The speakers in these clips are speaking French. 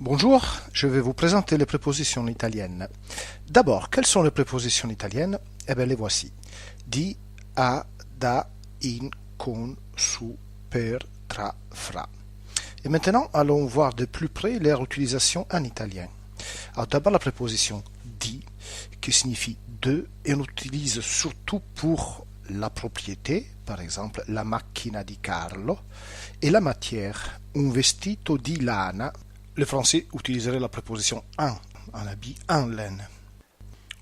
Bonjour, je vais vous présenter les prépositions italiennes. D'abord, quelles sont les prépositions italiennes? Eh bien, les voici. Di, a, da, in, con, su, per, tra, fra. Et maintenant, allons voir de plus près leur utilisation en italien. Alors d'abord la préposition di, qui signifie de, et on l'utilise surtout pour la propriété, par exemple la macchina di Carlo, et la matière, un vestito di lana. Le français utiliserait la préposition un habit en laine.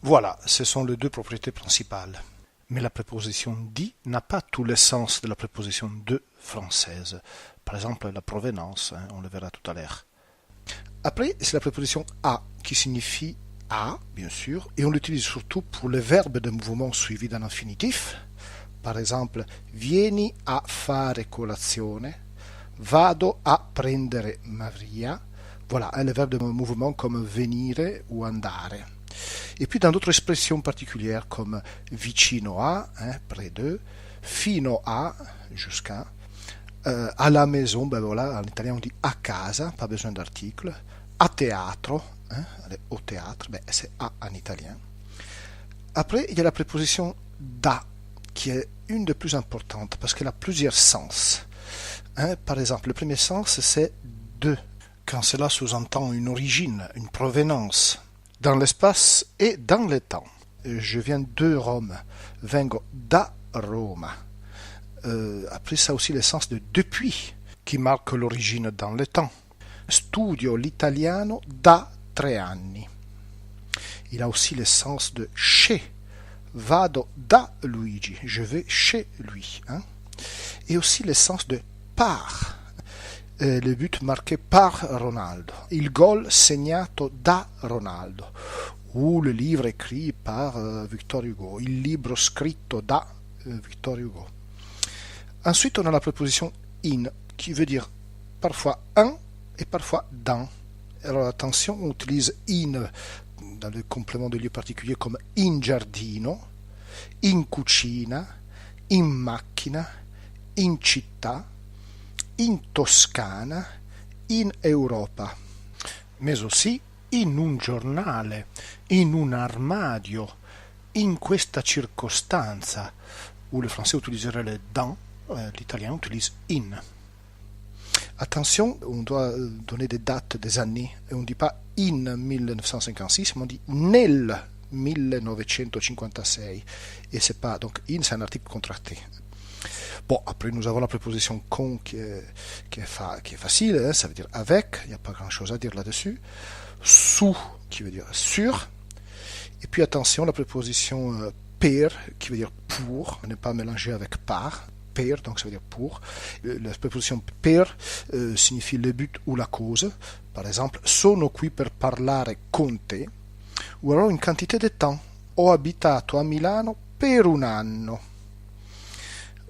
Voilà, ce sont les deux propriétés principales. Mais la préposition di n'a pas tous les sens de la préposition de française. Par exemple, la provenance, on le verra tout à l'heure. Après, c'est la préposition a qui signifie à, bien sûr, et on l'utilise surtout pour les verbes de mouvement suivis d'un infinitif. Par exemple, vieni a fare colazione, vado a prendere Maria. Voilà, les verbes de mouvement comme venire ou andare. Et puis dans d'autres expressions particulières comme vicino a, près de, fino a, jusqu'à, à la maison, ben voilà, en italien on dit a casa, pas besoin d'article, a teatro, au théâtre, ben c'est a en italien. Après, il y a la préposition da, qui est une des plus importantes parce qu'elle a plusieurs sens. Par exemple, le premier sens c'est de, quand cela sous-entend une origine, une provenance, dans l'espace et dans le temps. Je viens de Rome, vengo da Roma. Après ça aussi le sens de depuis, qui marque l'origine dans le temps. Studio l'italiano da 3 anni. Il a aussi le sens de chez. Vado da Luigi, je vais chez lui. Et aussi le sens de par. Le but marqué par Ronaldo. Il gol segnato da Ronaldo. Ou le livre écrit par Victor Hugo. Il libro scritto da Victor Hugo. Ensuite, on a la préposition in, qui veut dire parfois un et parfois dans. Alors attention, on utilise in dans le complément de lieu particulier comme in giardino, in cucina, in macchina, in città, in Toscana, in Europa, mais aussi in un giornale, in un armadio, in questa circostanza, où le français utiliserait le dans, l'italien utilise in. Attention, on doit donner des dates, des années, et on ne dit pas in 1956, mais on dit nel 1956, et c'est pas, donc in c'est un article contracté. Bon, après nous avons la préposition con qui est facile, ça veut dire avec, il n'y a pas grand chose à dire là-dessus. Sous qui veut dire sur. Et puis attention, la préposition per qui veut dire pour, ne pas mélanger avec par. Per, donc ça veut dire pour. La préposition per signifie le but ou la cause. Par exemple, sono qui per parlare con te. Ou alors une quantité de temps. Ho abitato a Milano per un anno.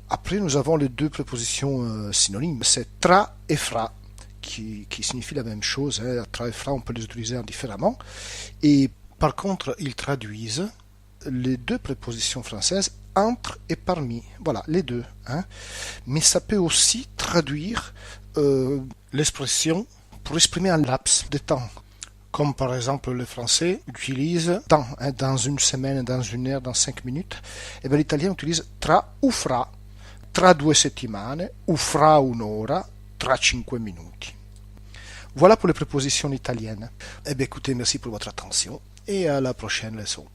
Après, nous avons les deux prépositions synonymes, c'est tra et fra, qui signifient la même chose. Tra et fra, on peut les utiliser indifféremment. Et par contre, ils traduisent les deux prépositions françaises entre et parmi. Voilà, les deux. Mais ça peut aussi traduire l'expression pour exprimer un laps de temps. Comme par exemple le français utilise dans une semaine, dans une heure, dans 5 minutes. Et bien l'italien utilise tra ou fra. Tra 2 settimane ou fra un'ora, tra 5 minuti. Voilà pour les prépositions italiennes. Eh bien écoutez, merci pour votre attention et à la prochaine leçon.